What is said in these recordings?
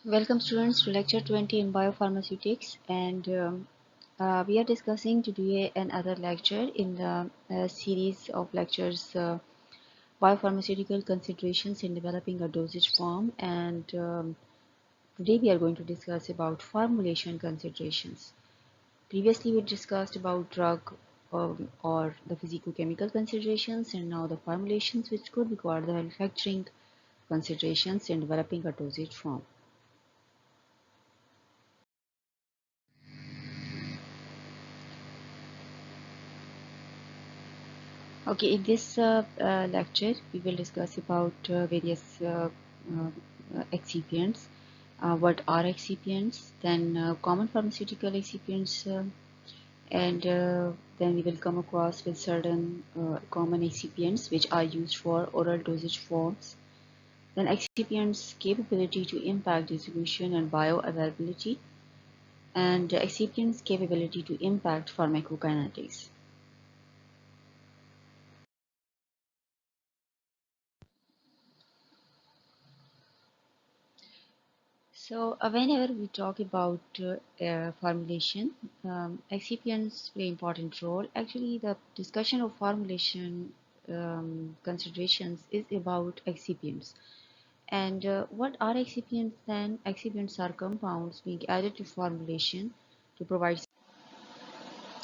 Welcome students to lecture 20 in biopharmaceutics, and we are discussing today another lecture in the series of lectures biopharmaceutical considerations in developing a dosage form, and today we are going to discuss about formulation considerations. Previously we discussed about drug or the physicochemical considerations, and now the formulations which could require the manufacturing considerations in developing a dosage form. Okay, in this lecture, we will discuss about various excipients. What are excipients? Then common pharmaceutical excipients, and then we will come across with certain common excipients which are used for oral dosage forms. Then excipients' capability to impact dissolution and bioavailability, and excipients' capability to impact pharmacokinetics. So, whenever we talk about formulation, excipients play important role. Actually, the discussion of formulation considerations is about excipients. And what are excipients then? Excipients are compounds being added to formulation to provide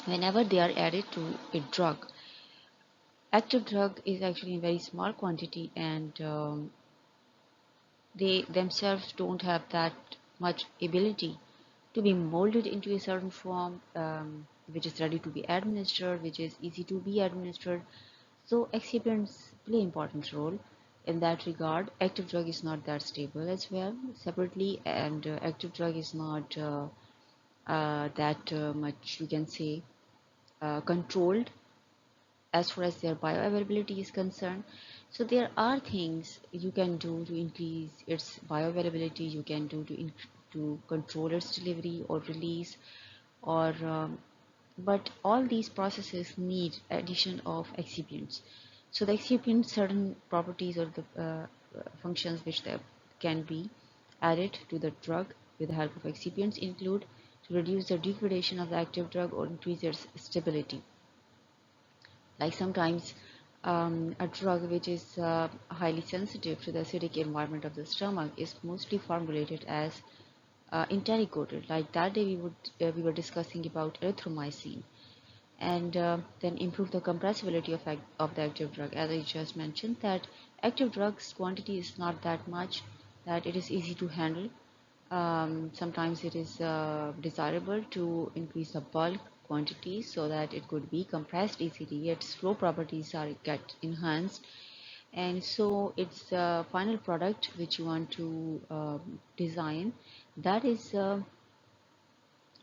whenever they are added to a drug. Active drug is actually in very small quantity, and they themselves don't have that much ability to be molded into a certain form, which is ready to be administered, which is easy to be administered. So excipients play important role in that regard. Active drug is not that stable as well separately, and active drug is not that much, you can say, controlled as far as their bioavailability is concerned. So there are things you can do to increase its bioavailability, you can do to control its delivery or release, or but all these processes need addition of excipients. So the excipient certain properties or the functions which they can be added to the drug with the help of excipients include to reduce the degradation of the active drug or increase its stability. Like sometimes a drug which is highly sensitive to the acidic environment of the stomach is mostly formulated as enteric coated. Like that day we were discussing about erythromycin, and then improve the compressibility of the active drug. As I just mentioned, that active drugs quantity is not that much that it is easy to handle. Sometimes it is desirable to increase the bulk quantity so that it could be compressed easily. Its flow properties are get enhanced, and so its final product which you want to design, that is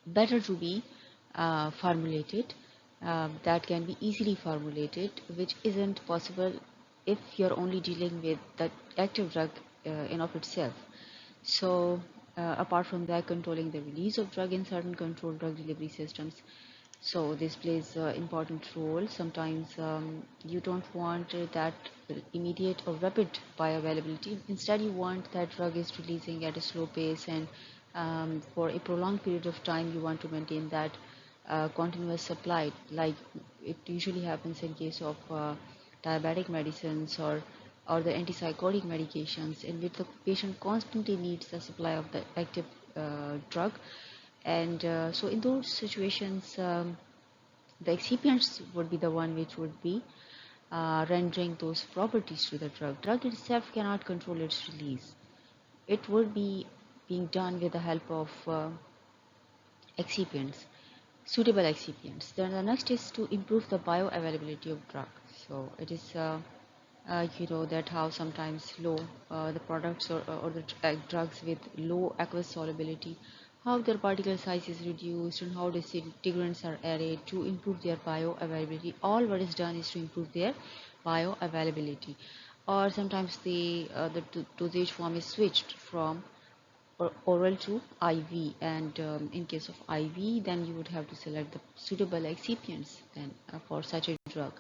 better to be formulated, that can be easily formulated, which isn't possible if you're only dealing with the active drug in of itself. So apart from that, controlling the release of drug in certain controlled drug delivery systems, so this plays an important role. Sometimes you don't want that immediate or rapid bioavailability. Instead, you want that drug is releasing at a slow pace, and for a prolonged period of time, you want to maintain that continuous supply, like it usually happens in case of diabetic medicines or the antipsychotic medications, in which the patient constantly needs the supply of the active drug. And so in those situations, the excipients would be the one which would be rendering those properties to the drug. Drug itself cannot control its release. It would be being done with the help of excipients, suitable excipients. Then the next is to improve the bioavailability of drug. So it is you know that how sometimes low the products or the drugs with low aqueous solubility, how their particle size is reduced and how disintegrants are added to improve their bioavailability. All what is done is to improve their bioavailability. Or sometimes the dosage form is switched from oral to IV, and in case of IV, then you would have to select the suitable excipients then for such a drug.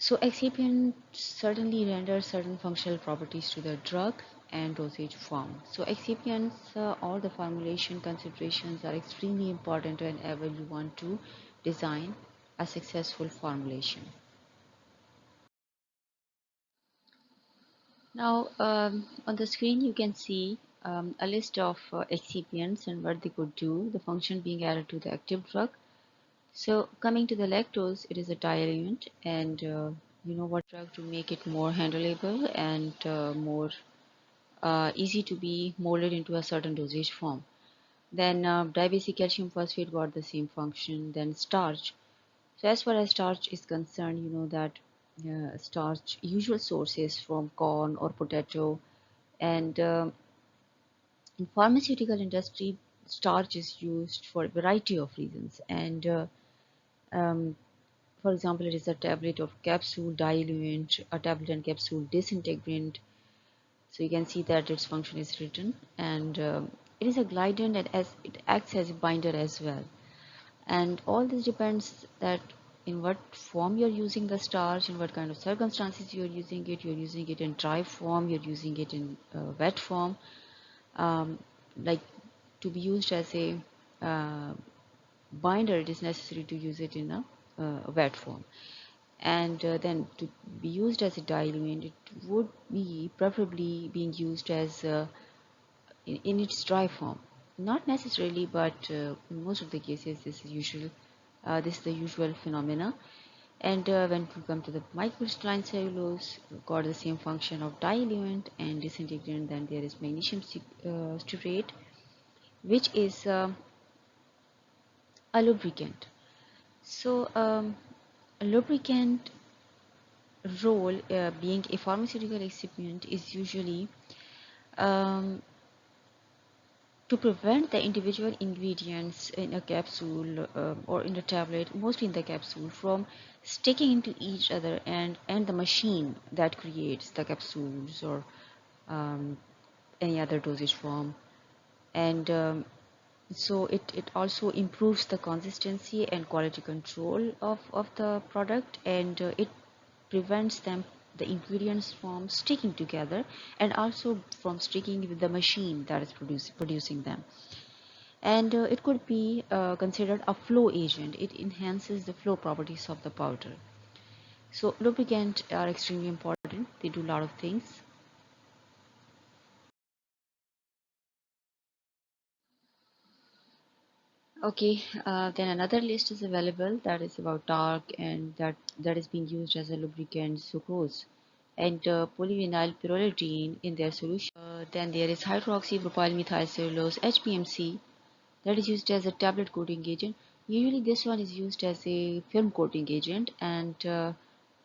So excipients certainly render certain functional properties to the drug and dosage form. So excipients or the formulation considerations are extremely important whenever you want to design a successful formulation. Now on the screen you can see a list of excipients and what they could do, the function being added to the active drug. So coming to the lactose, it is a diluent, and you know what drug to make it more handleable and more easy to be molded into a certain dosage form. Then dibasic calcium phosphate got the same function. Then starch. So as far as starch is concerned, you know that starch usual sources from corn or potato, and in pharmaceutical industry, starch is used for a variety of reasons. And um, for example, it is a tablet of capsule diluent, a tablet and capsule disintegrant. So you can see that its function is written, and it is a glidant, and as it acts as a binder as well. And all this depends that in what form you're using the starch, in what kind of circumstances you're using it. You're using it in dry form, you're using it in wet form. Um, like to be used as a uh, binder, it is necessary to use it in a wet form. And then to be used as a diluent, it would be preferably being used as in its dry form. Not necessarily, but in most of the cases, this is usual. This is the usual phenomena. And when we come to the microcrystalline cellulose, got the same function of diluent and disintegrant. Then there is magnesium stearate, which is a lubricant. So a lubricant role, being a pharmaceutical excipient, is usually um, to prevent the individual ingredients in a capsule or in a tablet, mostly in the capsule, from sticking into each other, and the machine that creates the capsules or um, any other dosage form. And so it also improves the consistency and quality control of the product, and it prevents them, the ingredients, from sticking together, and also from sticking with the machine that is producing them. And it could be considered a flow agent. It enhances the flow properties of the powder. So lubricants are extremely important. They do a lot of things. Okay, then another list is available that is about talc, and that is being used as a lubricant, sucrose, and polyvinyl pyrrolidine in their solution. Then there is hydroxypropyl methyl cellulose (HPMC) that is used as a tablet coating agent. Usually, this one is used as a film coating agent, and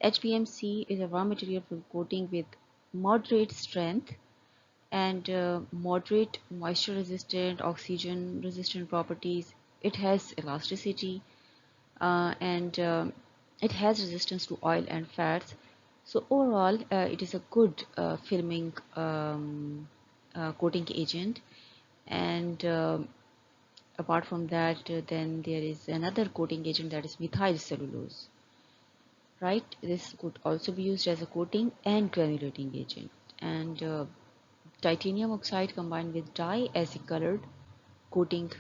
HPMC is a raw material for coating with moderate strength and moderate moisture resistant, oxygen resistant properties. It has elasticity, and it has resistance to oil and fats. So overall, it is a good filming coating agent. And apart from that, then there is another coating agent, that is methyl cellulose. Right, this could also be used as a coating and granulating agent. And titanium oxide combined with dye as a colored coating.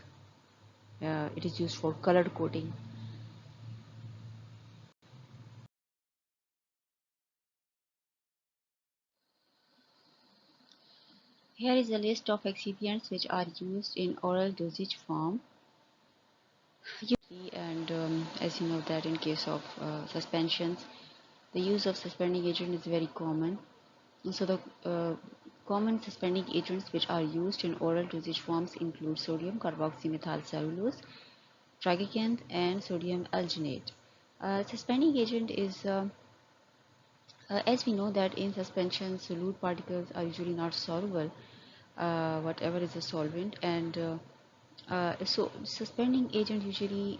It is used for colored coating. Here is a list of excipients which are used in oral dosage form. And as you know that in case of suspensions, the use of suspending agent is very common. So the common suspending agents which are used in oral dosage forms include sodium carboxymethyl cellulose, tragacanth, and sodium alginate. Suspending agent is as we know that in suspension, solute particles are usually not soluble, whatever is a solvent, and so suspending agent usually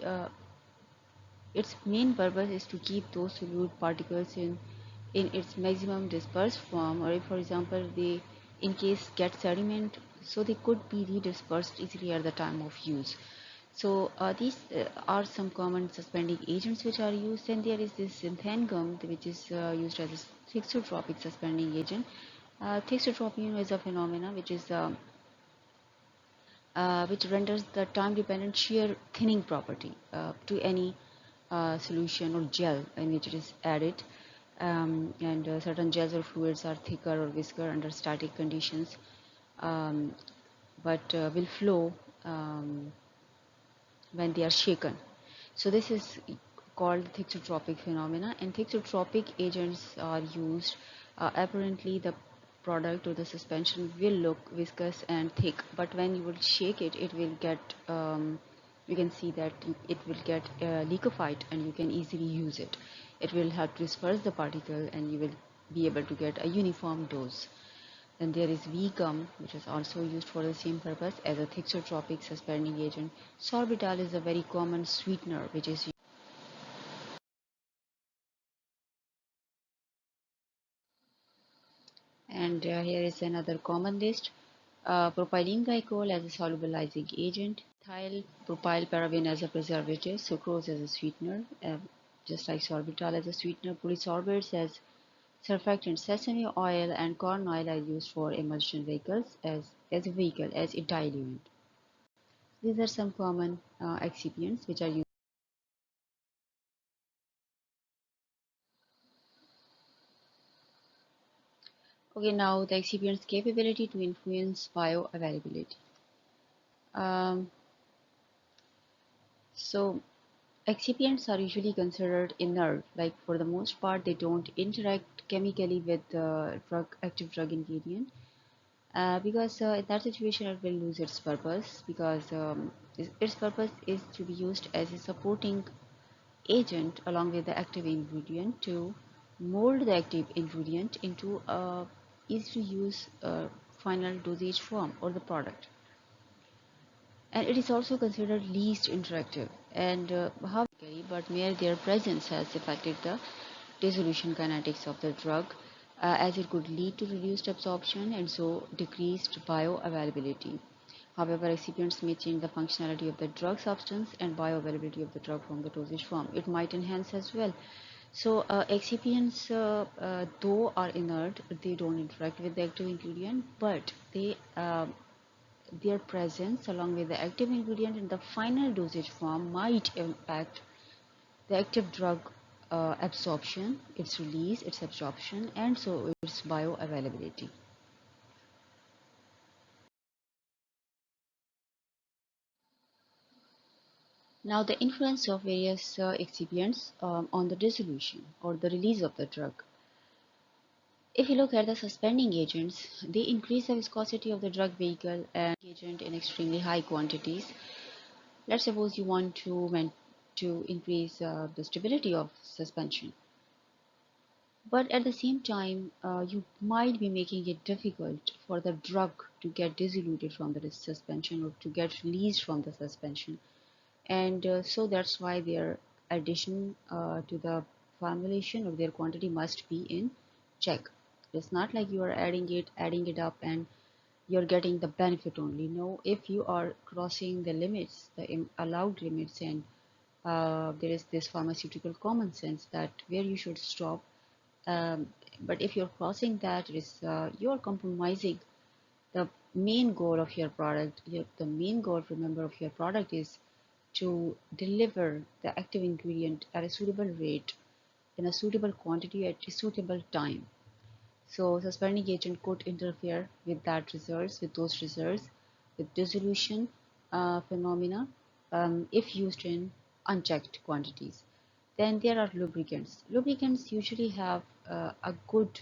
its main purpose is to keep those solute particles in its maximum dispersed form, or if for example they in case get sediment, so they could be redispersed easily at the time of use. So these are some common suspending agents which are used. Then there is this xanthan gum, which is used as a thixotropic suspending agent. Thixotropy, is a phenomena which renders the time-dependent shear thinning property to any solution or gel in which it is added. And certain gels or fluids are thicker or viscous under static conditions, um, but will flow when they are shaken. So this is called thixotropic phenomena, and thixotropic agents are used. Apparently, the product or the suspension will look viscous and thick, but when you will shake it, it will get. You can see that it will get liquefied, and you can easily use it. It will help disperse the particle, and you will be able to get a uniform dose. Then there is V gum, which is also used for the same purpose as a thixotropic suspending agent. Sorbitol is a very common sweetener, which is and here is another common list. Propylene glycol as a solubilizing agent, ethyl propylparaben as a preservative, sucrose as a sweetener, just like sorbitol as a sweetener, polysorbates as surfactant, sesame oil and corn oil are used for emulsion vehicles as a vehicle as a diluent. These are some common excipients which are used. Okay, now the excipient's capability to influence bioavailability. Um, so excipients are usually considered inert, like for the most part they don't interact chemically with the active drug ingredient, because in that situation it will lose its purpose, because its purpose is to be used as a supporting agent along with the active ingredient to mold the active ingredient into a easy to use final dosage form or the product. And it is also considered least interactive and how but mere their presence has affected the dissolution kinetics of the drug, as it could lead to reduced absorption and so decreased bioavailability. However, excipients may change the functionality of the drug substance and bioavailability of the drug from the dosage form. It might enhance as well. So, excipients, though are inert, they don't interact with the active ingredient, but their presence along with the active ingredient in the final dosage form might impact the active drug absorption, its release, its absorption, and so its bioavailability. Now, the influence of various excipients on the dissolution or the release of the drug. If you look at the suspending agents, they increase the viscosity of the drug vehicle and agent in extremely high quantities. Let's suppose you want to increase the stability of suspension, but at the same time, you might be making it difficult for the drug to get diluted from the suspension or to get released from the suspension. And so that's why their addition to the formulation or their quantity must be in check. It's not like you are adding it up and you're getting the benefit only. No, if you are crossing the limits, the allowed limits, and there is this pharmaceutical common sense that where you should stop. um, but if you're crossing that, you're compromising the main goal of your product. The main goal, remember, of your product is to deliver the active ingredient at a suitable rate, in a suitable quantity, at a suitable time. So suspending agent could interfere with those results, with dissolution phenomena, if used in unchecked quantities. Then there are lubricants. Lubricants usually have a good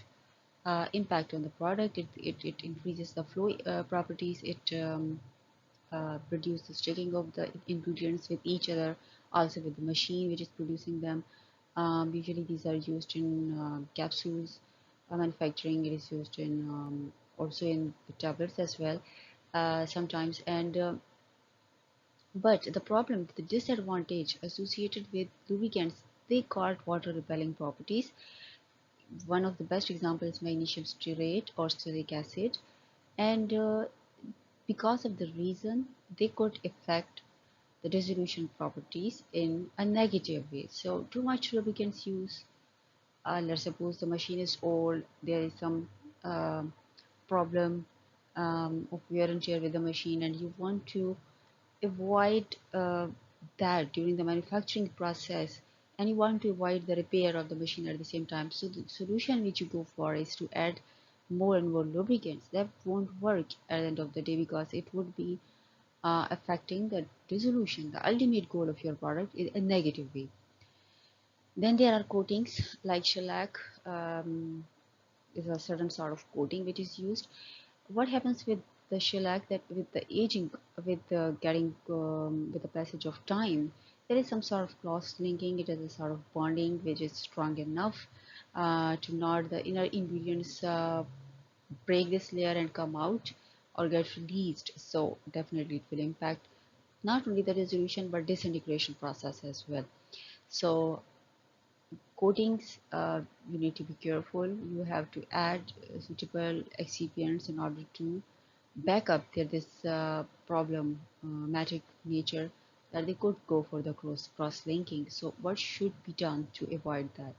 impact on the product. It increases the flow properties. It produce the sticking of the ingredients with each other, also with the machine which is producing them. Usually these are used in capsules manufacturing. It is used in also in the tablets as well sometimes. And but the problem, the disadvantage associated with lubricants, they got water repelling properties. One of the best examples is magnesium stearate or stearic acid, and because of the reason they could affect the dissolution properties in a negative way. So too much lubricants use, let's suppose the machine is old, there is some uh, problem of wear and tear with the machine, and you want to avoid that during the manufacturing process, and you want to avoid the repair of the machine at the same time. So the solution which you go for is to add more and more lubricants. That won't work at the end of the day, because it would be affecting the dissolution, the ultimate goal of your product, in a negative way. Then there are coatings like shellac. Is a certain sort of coating which is used. What happens with the shellac, that with the aging, with the getting with the passage of time, there is some sort of cross linking. It has a sort of bonding which is strong enough to not the inner ingredients break this layer and come out or get released. So definitely it will impact not only the dissolution but disintegration process as well. So coatings, you need to be careful. You have to add suitable excipients in order to back up this problematic nature, that they could go for the cross linking. So what should be done to avoid that?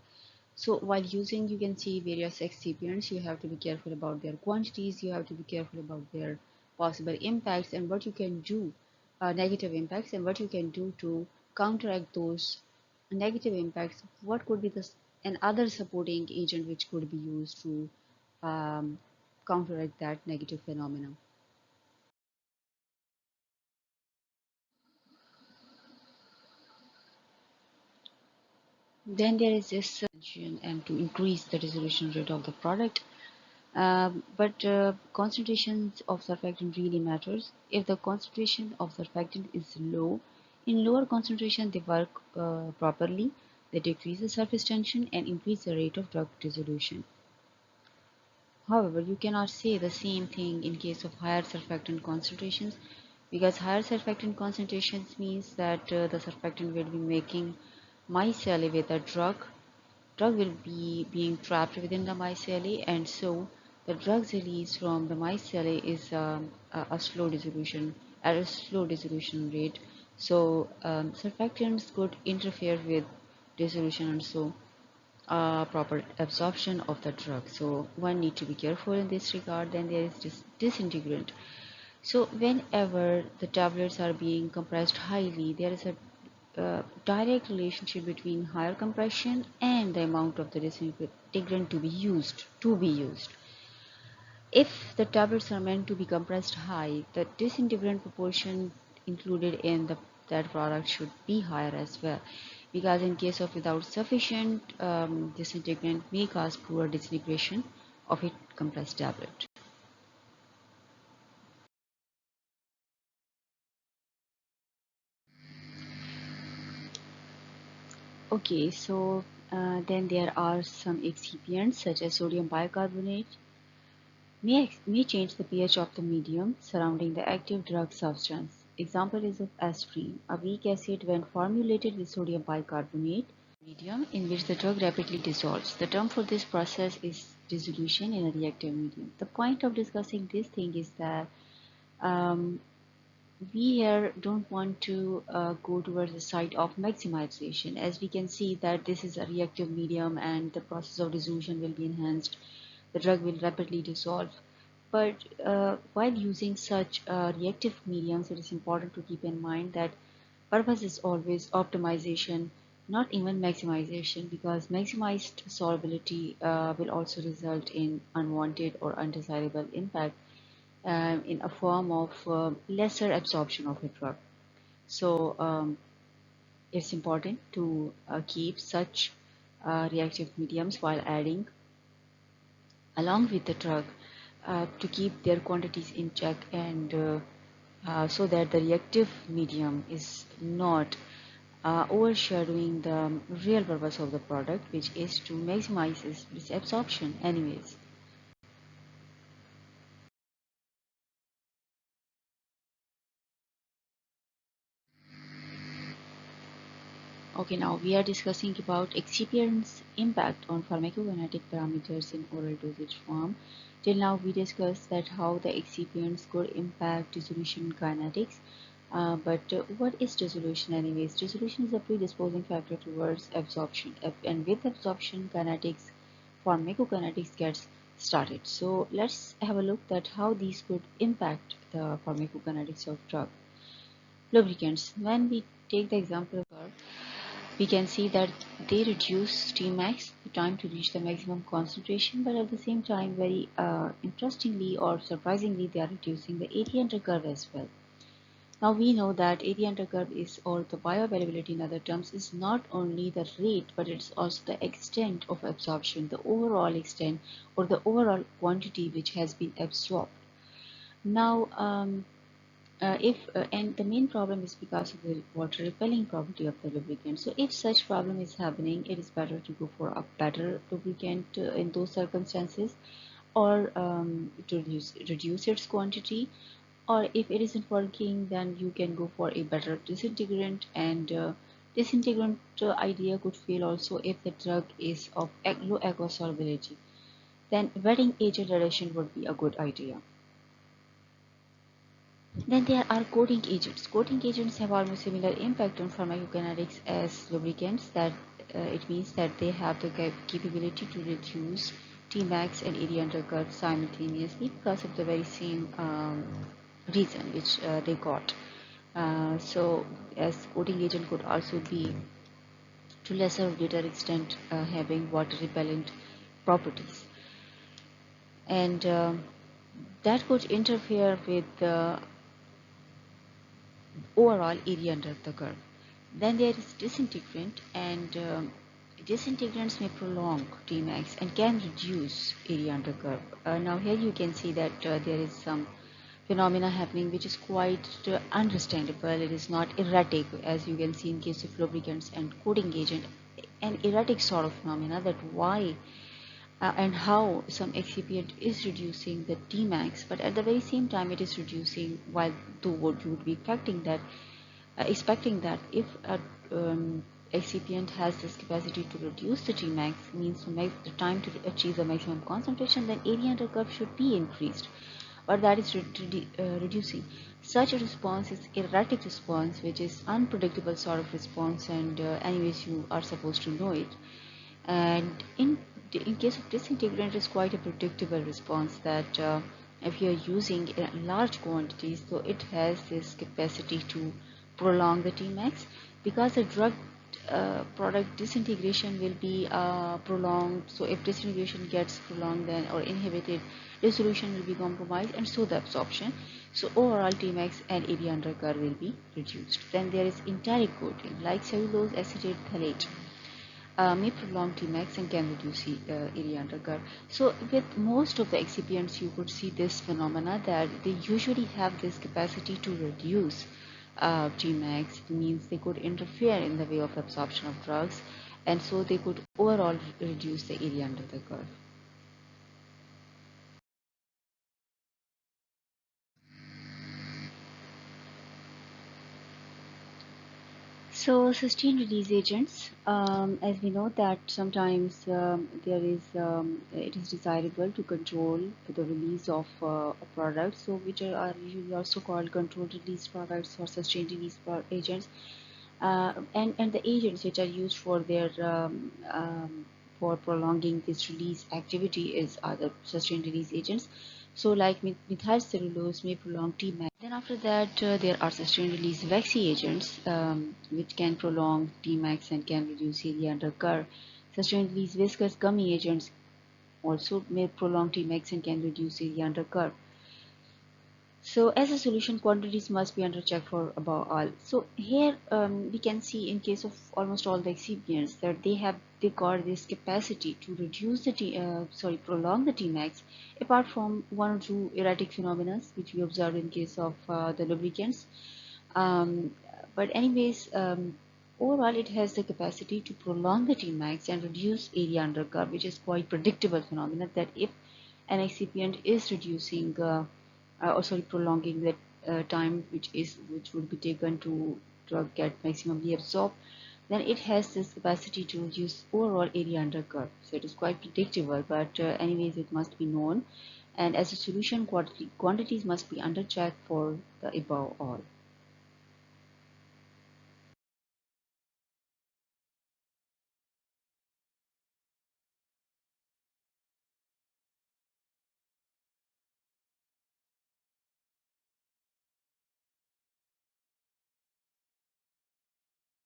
So while using, you can see various excipients, you have to be careful about their quantities, you have to be careful about their possible impacts, and what you can do, negative impacts, and what you can do to counteract those negative impacts. What could be an other supporting agent which could be used to um, counteract that negative phenomenon. Then there is this and to increase the dissolution rate of the product. But concentrations of surfactant really matters. If the concentration of surfactant is low, in lower concentration they work properly. They decrease the surface tension and increase the rate of drug dissolution. However, you cannot say the same thing in case of higher surfactant concentrations, because higher surfactant concentrations means that the surfactant will be making micelle with a drug will be being trapped within the micelle, and so the drug's release from the micelle is a slow dissolution, at a slow dissolution rate. So surfactants could interfere with dissolution, and so proper absorption of the drug. So one need to be careful in this regard. Then there is this disintegrant. So whenever the tablets are being compressed highly, there is a direct relationship between higher compression and the amount of the disintegrant to be used. If the tablets are meant to be compressed high, the disintegrant proportion included in that product should be higher as well, because in case of without sufficient disintegrant may cause poor disintegration of a compressed tablet. Okay, so then there are some excipients such as sodium bicarbonate may change the pH of the medium surrounding the active drug substance. Example is of aspirin, a weak acid when formulated with sodium bicarbonate medium in which the drug rapidly dissolves. The term for this process is dissolution in a reactive medium. The point of discussing this thing is that um, we here don't want to go towards the side of maximization, as we can see that this is a reactive medium and the process of dissolution will be enhanced, the drug will rapidly dissolve. But while using such reactive mediums, it is important to keep in mind that purpose is always optimization, not even maximization, because maximized solubility will also result in unwanted or undesirable impact in a form of lesser absorption of a drug. So it's important to keep such reactive mediums while adding along with the drug to keep their quantities in check, and so that the reactive medium is not overshadowing the real purpose of the product, which is to maximize its absorption anyways. Okay, now we are discussing about excipients' impact on pharmacogenetic parameters in oral dosage form. Till now, we discussed that how the excipients could impact dissolution kinetics. But what is dissolution anyways? Dissolution is a predisposing factor towards absorption, and with absorption, kinetics, pharmacokinetics gets started. So let's have a look at how these could impact the pharmacokinetics of drug. Lubricants. When we take the example of curve, we can see that they reduce Tmax, the time to reach the maximum concentration, but at the same time, very interestingly or surprisingly, they are reducing the area under curve as well. Now we know that area under curve is, or the bioavailability in other terms, is not only the rate, but it's also the extent of absorption, the overall extent or the overall quantity which has been absorbed. Now, if and the main problem is because of the water repelling property of the lubricant. So if such problem is happening, it is better to go for a better lubricant in those circumstances, or to reduce its quantity, or if it isn't working, then you can go for a better disintegrant, and disintegrant idea could fail also if the drug is of low aqueous solubility. Then wetting agent addition would be a good idea. Then there are coating agents. Coating agents have almost similar impact on pharmacokinetics as lubricants. That it means that they have the capability to reduce Tmax and area under curve simultaneously because of the very same reason which they got. So as coating agent could also be to lesser or greater extent having water repellent properties, and that could interfere with the overall area under the curve. Then there is disintegrant, and disintegrants may prolong Tmax and can reduce area under curve. Now here you can see that there is some phenomena happening which is quite understandable. It is not erratic, as you can see in case of lubricants and coating agent, an erratic sort of phenomena, that why and how some excipient is reducing the Tmax, but at the very same time it is reducing, while though what you would be expecting that if a excipient has this capacity to reduce the Tmax, means to make the time to achieve the maximum concentration, then area under curve should be increased, but that is reducing. Such a response is erratic response, which is unpredictable sort of response, and anyways you are supposed to know it. And in case of disintegrant, it is quite a predictable response that if you are using in large quantities, so it has this capacity to prolong the Tmax, because the drug product disintegration will be prolonged. So if disintegration gets prolonged, then or inhibited, dissolution will be compromised, and so the absorption. So overall Tmax and area under curve will be reduced. Then there is enteric coating, like cellulose acetate phthalate. May prolong Tmax and can reduce area under curve. So with most of the excipients, you could see this phenomena that they usually have this capacity to reduce Tmax. It means they could interfere in the way of absorption of drugs, and so they could overall reduce the area under the curve. So sustained release agents, as we know that sometimes it is desirable to control the release of a product, so which are usually also called controlled release products or sustained release agents, and the agents which are used for their for prolonging this release activity is other sustained release agents. So like methyl cellulose may prolong Tmax. Then after that, there are sustained release waxy agents which can prolong Tmax and can reduce area under curve. Sustained release viscous gummy agents also may prolong Tmax and can reduce area under curve. So as a solution, quantities must be under check for above all. So here we can see in case of almost all the excipients that they got this capacity to reduce the prolong the Tmax, apart from one or two erratic phenomena which we observed in case of the lubricants. Um, but anyways, overall it has the capacity to prolong the Tmax and reduce area under curve, which is quite predictable phenomena that if an excipient is reducing prolonging the time which would be taken to drug get maximally absorbed, then it has this capacity to reduce overall area under curve. So it is quite predictable, but anyways it must be known, and as a solution, quantities must be under check for the above all.